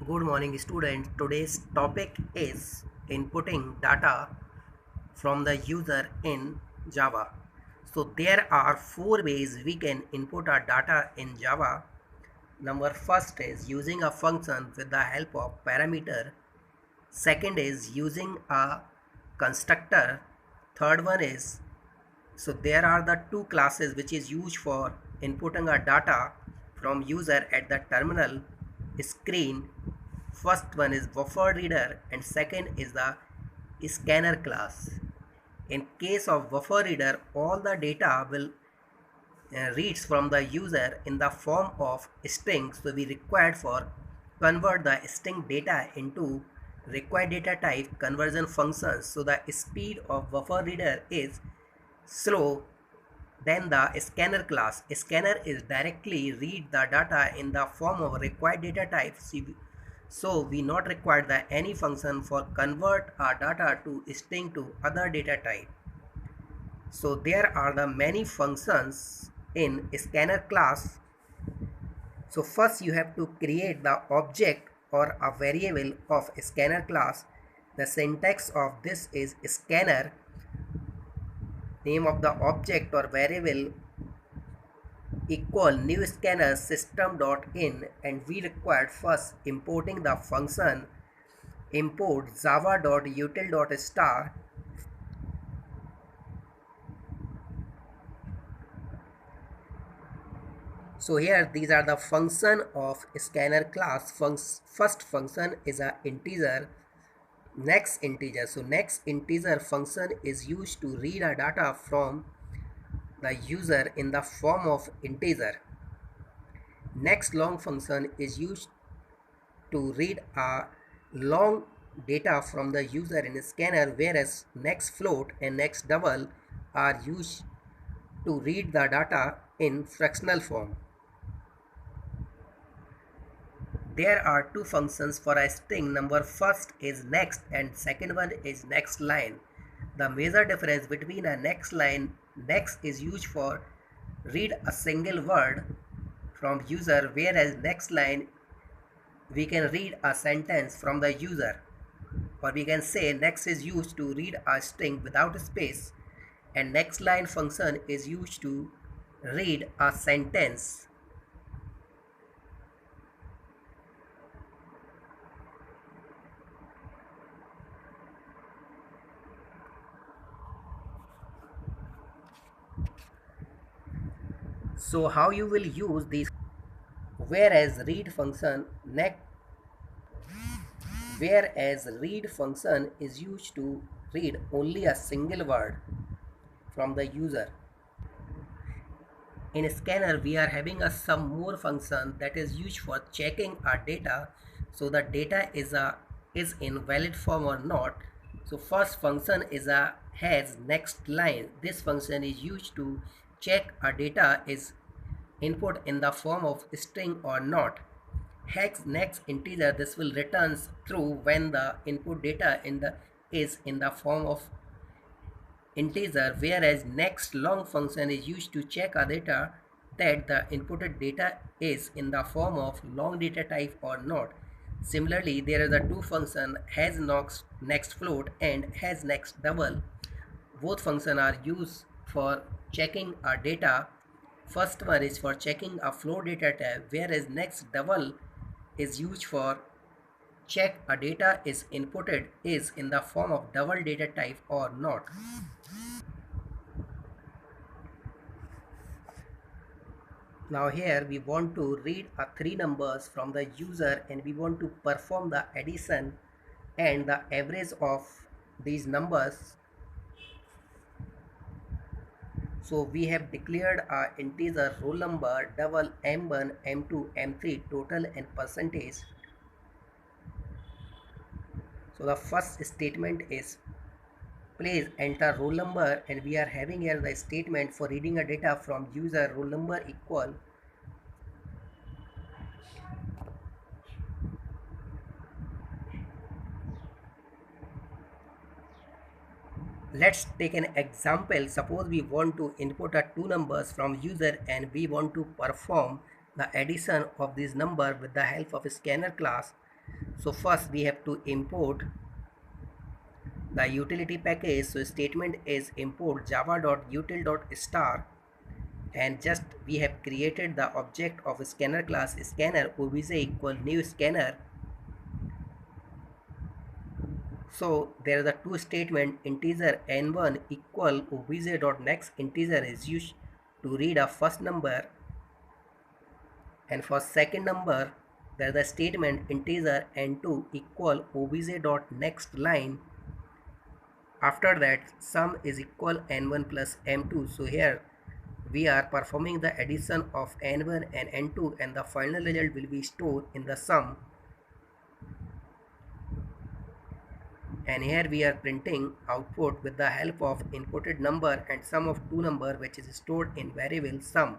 Good morning, students. Today's topic is inputting data from the user in Java. So there are four ways we can input our data in Java. Number first is using a function with the help of parameter. Second is using a constructor. Third one is, so there are the two classes which is used for inputting our data from user at the terminal screen. First one is buffer reader and second is the scanner class. In case of buffer reader, all the data will reads from the user in the form of strings, so we required for convert the string data into required data type conversion functions. So the speed of buffer reader is slow than the scanner class. Scanner is directly read the data in the form of required data type. So we not require the any function for convert our data to string to other data type. So there are the many functions in scanner class. So first you have to create the object or a variable of scanner class. The syntax of this is scanner, name of the object or variable equal new scanner system.in, and we required first importing the function import java.util.star. So here these are the function of scanner class. First function is a integer, next integer. So next integer function is used to read a data from the user in the form of integer. Next long function is used to read a long data from the user in a scanner, whereas next float and next double are used to read the data in fractional form. There are two functions for a string. Number first is next and second one is next line. The major difference between a next line, next is used for read a single word from user, whereas next line we can read a sentence from the user, or we can say next is used to read a string without space and next line function is used to read a sentence. So how you will use these, whereas read function next whereas read function is used to read only a single word from the user. In scanner we are having a some more function that is used for checking our data, so the data is in valid form or not. So first function is a has next line. This function is used to check our data is input in the form of string or not. Hex next integer, this will returns true when the input data is in the form of integer, whereas next long function is used to check a data that the inputted data is in the form of long data type or not. Similarly, there are the two function has next float and has next double. Both functions are used for checking a data. First one is for checking a float data type, whereas next double is used for check a data is inputted is in the form of double data type or not. Now here we want to read a three numbers from the user and we want to perform the addition and the average of these numbers. So we have declared a integer roll number double m1 m2 m3 total and percentage. So the first statement is please enter roll number, and we are having here the statement for reading a data from user roll number equal. Let's take an example. Suppose we want to input a two numbers from user and we want to perform the addition of this number with the help of a scanner class. So first we have to import the utility package. So statement is import java.util.star, and just we have created the object of scanner class scanner obj equal new scanner. So there are the two statement integer n1 equal obj dot next integer is used to read a first number, and for second number there is the statement integer n2 equal obj dot next line. After that sum is equal n1 plus m2. So here we are performing the addition of n1 and n2, and the final result will be stored in the sum. And here we are printing output with the help of inputted number and sum of two number, which is stored in variable sum.